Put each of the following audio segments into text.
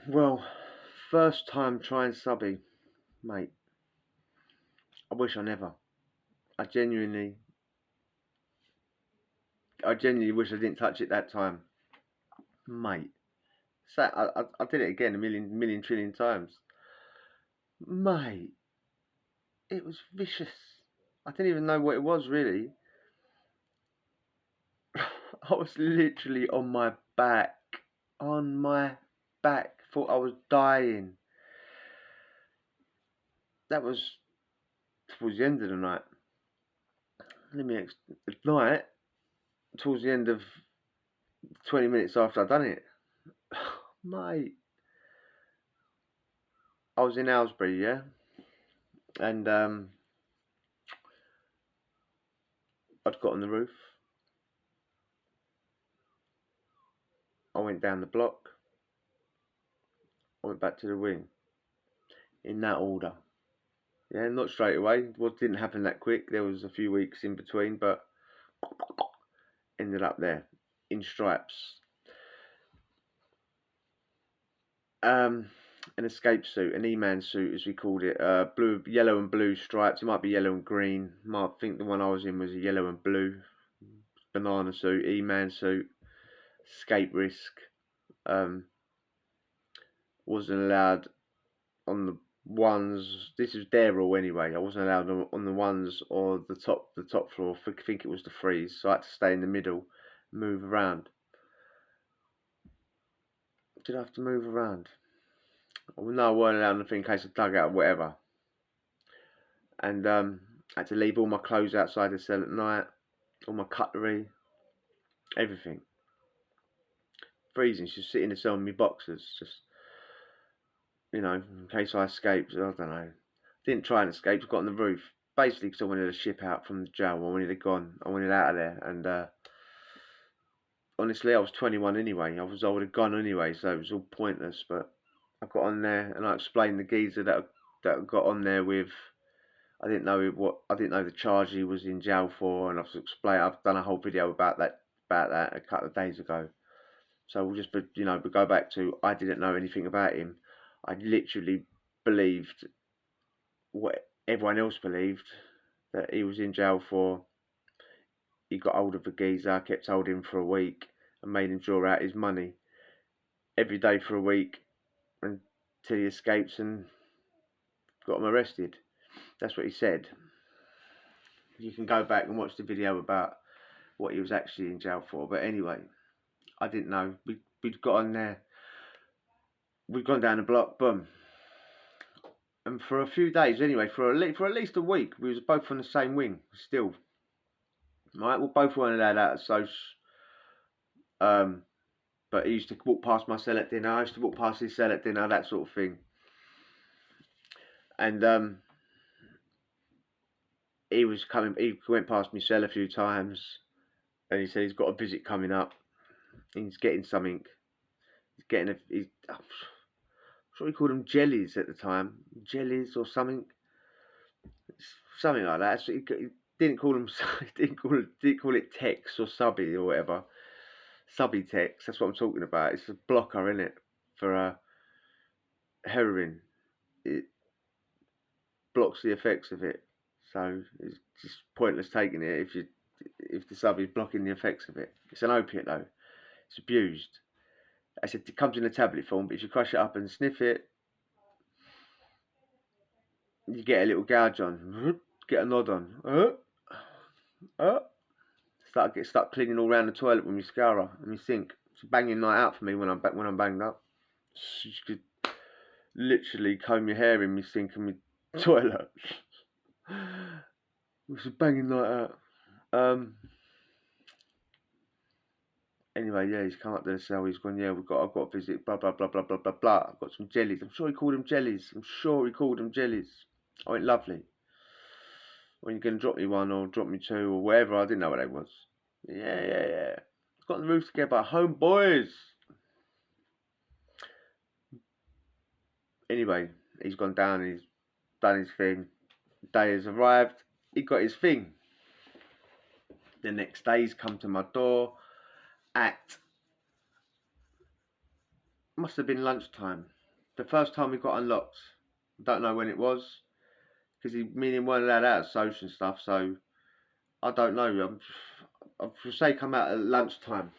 Well, first time trying subby, mate. I wish I never. I genuinely, I genuinely wish I didn't touch it that time, mate. So I did it again a million trillion times, mate. It was vicious. I didn't even know what it was really. I was literally on my back, on my back. Thought I was dying. That was towards the end of the night. At night, towards the end of 20 minutes after I'd done it, mate. I was in AYLESBURY, yeah, and I'd got on the roof. I went down the block. I went back to the wing. In that order. Yeah, not straight away. What didn't happen that quick. There was a few weeks in between, but ended up there in stripes. An escape suit, an E-man suit as we called it. Blue, yellow and blue stripes. It might be yellow and green. I think the one I was in was a yellow and blue banana suit, E-man suit. Escape risk. Wasn't allowed on the ones. This is their rule anyway. I wasn't allowed on the ones or the top floor. I think it was the freeze, so I had to stay in the middle, move around. Did I have to move around? No, I weren't allowed anything in case I dug out or whatever. And I had to leave all my clothes outside the cell at night, all my cutlery, everything. Freezing, just sitting in the cell in my boxers, just, you know, in case I escaped. I don't know. Didn't try and escape. I got on the roof basically because I wanted to ship out from the jail. I wanted it gone. I wanted out of there. And honestly, I was 21 anyway. I would have gone anyway, so it was all pointless. But I got on there and I explained the geezer that I got on there with. I didn't know the charge he was in jail for, and I've done a whole video about that a couple of days ago. So we'll just go back to, I didn't know anything about him. I literally believed what everyone else believed, that he was in jail for. He got hold of the geezer, kept holding him for a week, and made him draw out his money every day for a week until he escapes and got him arrested. That's what he said. You can go back and watch the video about what he was actually in jail for. But anyway, I didn't know. We'd got on there. We'd gone down the block, boom. And for a few days, anyway, for at least a week, we was both on the same wing still. Right, we both weren't allowed out of social. But he used to walk past my cell at dinner. I used to walk past his cell at dinner, that sort of thing. And he went past my cell a few times, and he said he's got a visit coming up. He's getting something. I'm sure he called them jellies at the time, jellies or something like that. So he didn't call them. Didn't call it Tex or Subby or whatever. Subby Tex. That's what I'm talking about. It's a blocker, isn't it, for heroin. It blocks the effects of it, so it's just pointless taking it if the sub is blocking the effects of it. It's an opiate though. It's abused. I said it comes in a tablet form, but if you crush it up and sniff it, you get a little gouge on, get a nod on, start cleaning all around the toilet with my scourer and my sink. It's a banging night out for me when I'm banged up. You could literally comb your hair in my sink and my toilet. It was a banging night out. Anyway, yeah, he's come up to the cell. He's gone, yeah, I've got a visit. Blah blah blah blah blah blah blah. I've got some jellies. I'm sure he called them jellies. I went, lovely. When you gonna drop me one or drop me two or whatever? I didn't know what they was. Yeah. Got on the roof together, homeboys. Anyway, he's gone down. He's done his thing. Day has arrived. He got his thing. The next day, he's come to my door at, must have been lunchtime. The first time we got unlocked, I don't know when it was, because me and him weren't allowed out of social and stuff, so I don't know. I say come out at lunchtime,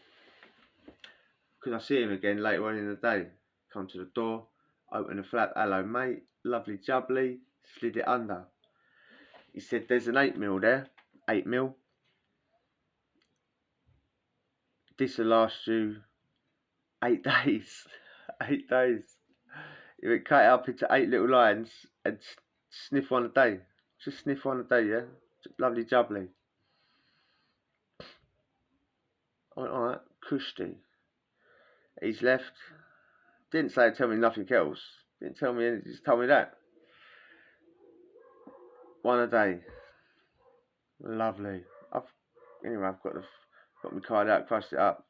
because I see him again later on in the day. Come to the door, open the flap, hello mate, lovely jubbly, slid it under. He said, there's an 8mm there, 8mm. This'll last you 8 days. 8 days. He would cut it up into 8 little lines and sniff one a day. Just sniff one a day, yeah? Lovely jubbly. I went, alright, Kushti. He's left. Didn't say tell me nothing else. Didn't tell me anything, just told me that. One a day. Lovely. I've got my card out, crushed it up.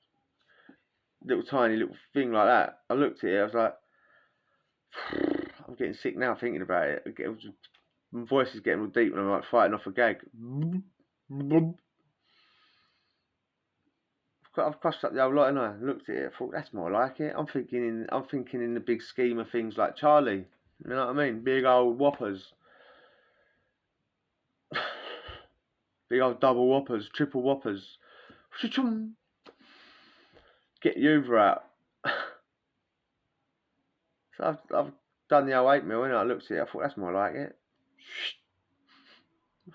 Little tiny little thing like that. I looked at it, I was like, I'm getting sick now thinking about it. My voice is getting all deep and I'm like fighting off a gag. I've crushed up the old lot and I looked at it, I thought that's more like it. I'm thinking in the big scheme of things like Charlie. You know what I mean? Big old whoppers. Big old double whoppers, triple whoppers. Get the Uber out. So I've done the old 8mm and I looked at it, I thought that's more like it.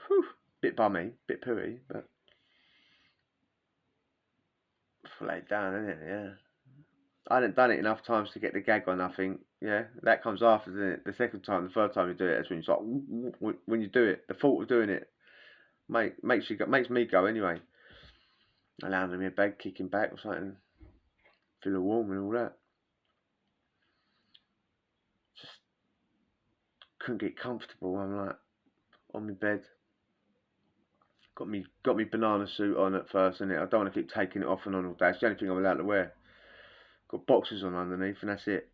Whew. Bit bummy, bit pooey, but laid down, isn't it? Yeah. I hadn't done it enough times to get the gag on, I think. Yeah, that comes after, doesn't it? The second time, the third time you do it, that's when you start, when you do it, the thought of doing it makes me go anyway. I landed in my bed, kicking back or something, feeling warm and all that. Just couldn't get comfortable. I'm like on my bed. Got me banana suit on at first, and I don't want to keep taking it off and on all day. It's the only thing I'm allowed to wear. Got boxers on underneath, and that's it.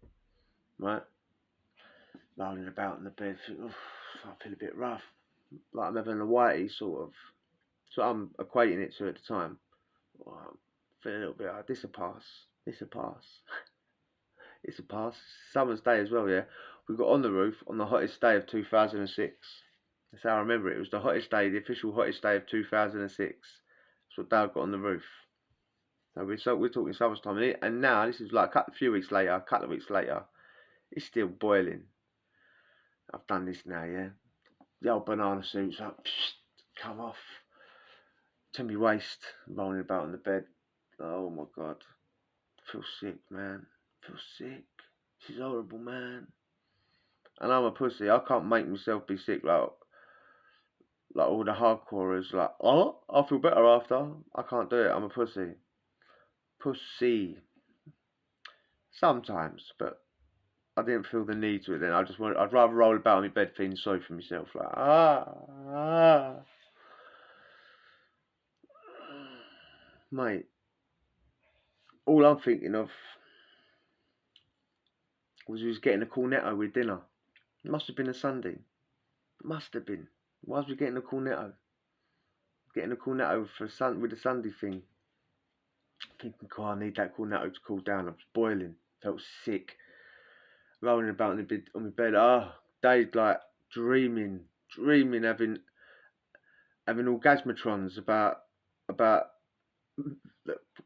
Right? Rolling about in the bed, I feel a bit rough. Like I'm having a whitey, sort of. So I'm equating it to at the time. Well, I feel a little bit like, this a pass. It's a pass. Summer's day as well, yeah. We got on the roof on the hottest day of 2006. That's how I remember it. It was the hottest day, the official hottest day of 2006. That's what Dad got on the roof. So we're talking summertime, and now this is like a few weeks later, a couple of weeks later, it's still boiling. I've done this now, yeah. The old banana suit's up, come off to me waist, rolling about on the bed. Oh my god, I feel sick, man. I feel sick. This is horrible, man. And I'm a pussy. I can't make myself be sick like all the hardcorers. Like, oh, I feel better after. I can't do it. I'm a pussy. Pussy. Sometimes, but I didn't feel the need to it then. I'd rather roll about in my bed feeling sorry for myself. Like, Mate, all I'm thinking of was we was getting a cornetto with dinner. It must have been a Sunday. Must have been. Why was we getting a cornetto? Getting a cornetto with the Sunday thing. Thinking, I need that cornetto to cool down. I was boiling. Felt sick. Rolling about on my bed. Days like dreaming, having orgasmatrons about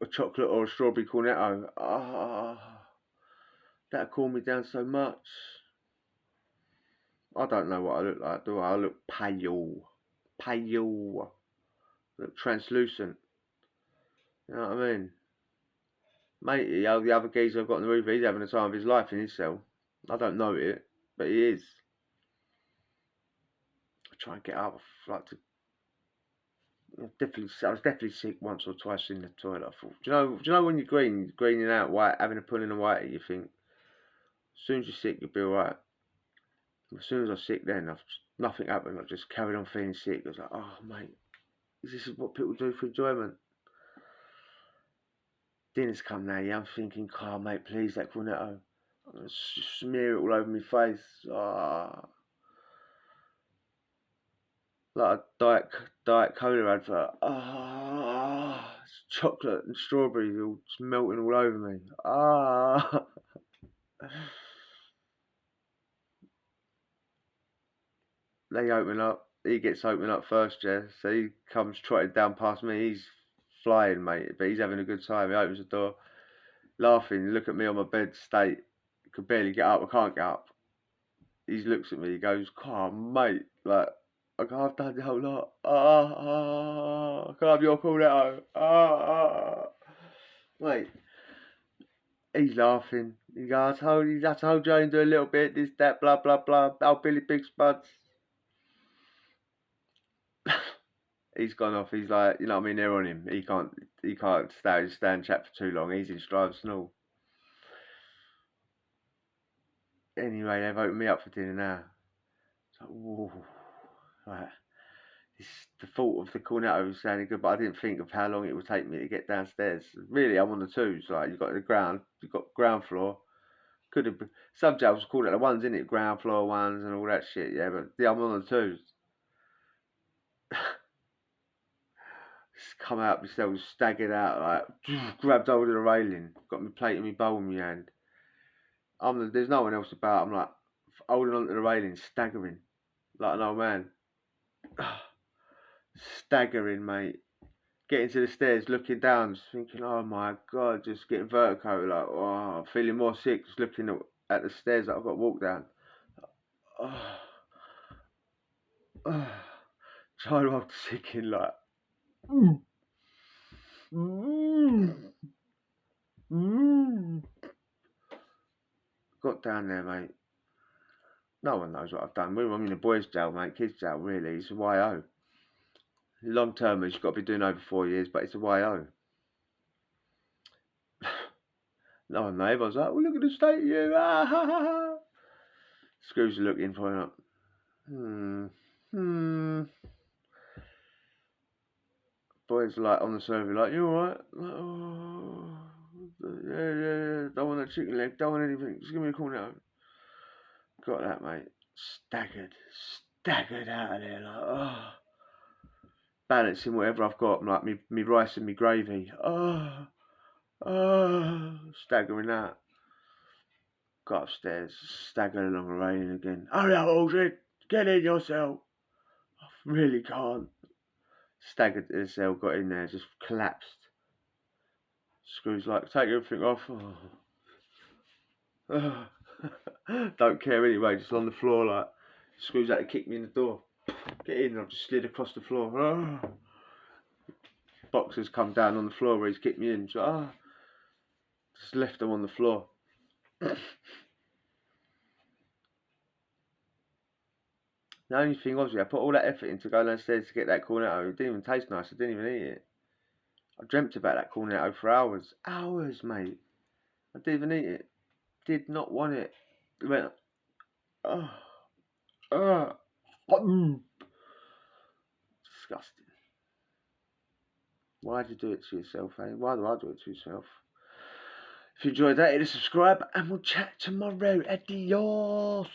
a chocolate or a strawberry cornetto. That calmed me down so much. I don't know what I look like, do I? I look pale. Look translucent. You know what I mean? Mate, the other geezer I've got on the roof, he's having the time of his life in his cell. I don't know it, but he is. I try and get up. I was definitely sick once or twice in the toilet. I thought, do you know when you're greening out, having a pull in a whitey, you think, as soon as you're sick, you'll be alright. As soon as I was sick then, nothing happened. I just carried on feeling sick. I was like, oh mate, this is what people do for enjoyment. Dinner's come now, yeah. I'm thinking, mate, please, that cornetto. I'm going to smear it all over my face. Like a diet cola advert. It's chocolate and strawberries all just melting all over me. They open up. He gets open up first, yeah. So he comes trotting down past me. He's flying, mate, but he's having a good time. He opens the door, laughing. Look at me on my bed, state. Could barely get up. I can't get up. He looks at me. He goes, "Come on, mate. Like, I've done the whole lot. Can I have your cornetto? Mate." He's laughing. He goes, I told you I can do a little bit. This, that, blah, blah, blah. Oh, Billy Big Spuds. He's gone off. He's like, you know what I mean? They're on him. He can't stand chat for too long. He's in Strive Snore. Anyway, they've opened me up for dinner now. It's like, whoa. Right. The thought of the cornetto was sounding good, but I didn't think of how long it would take me to get downstairs. Really, I'm on the twos. Like, you've got ground floor. Could have been, some jails call it the ones, innit? Ground floor ones and all that shit, yeah, but yeah, I'm on the twos. Come out myself, staggered out, like, grabbed hold of the railing, got my plate and my bowl in my hand. There's no one else about. I'm like, holding onto the railing, staggering, like an old man. Staggering, mate. Getting to the stairs, looking down, just thinking, oh my God, just getting vertigo, like, oh, feeling more sick, just looking at the stairs that I've got to walk down. Trying to hold the sick in, like, got down there, mate. No one knows what I've done. I'm in a boys' jail, mate, kids' jail, really. It's a YO. Long termers, you've got to be doing over 4 years, but it's a YO. No one knows. Everyone's like, well, look at the state of you. Ah, ha, ha, ha. Screws are looking for him. Boys are like on the survey, like, you alright? Like, oh, yeah, don't want a chicken leg, don't want anything, just give me a call now. Got that, mate. Staggered out of there, like, oh. Balancing whatever I've got, like me rice and me gravy. Staggering out. Got upstairs, staggered along the railing again. Hurry up, Aldred, get in yourself. I really can't. Staggered to the cell, got in there, just collapsed. Screw's like, take everything off. Don't care anyway, just on the floor, like, Screw's had to kick me in the door. Get in, I've just slid across the floor. Boxers come down on the floor where he's kicked me in. So, just left them on the floor. The only thing was, I put all that effort in to go downstairs to get that cornetto. It didn't even taste nice. I didn't even eat it. I dreamt about that cornetto for hours. Hours, mate. I didn't even eat it. Did not want it. It went, disgusting. Why'd you do it to yourself, eh? Why do I do it to yourself? If you enjoyed that, hit subscribe and we'll chat tomorrow. Adios.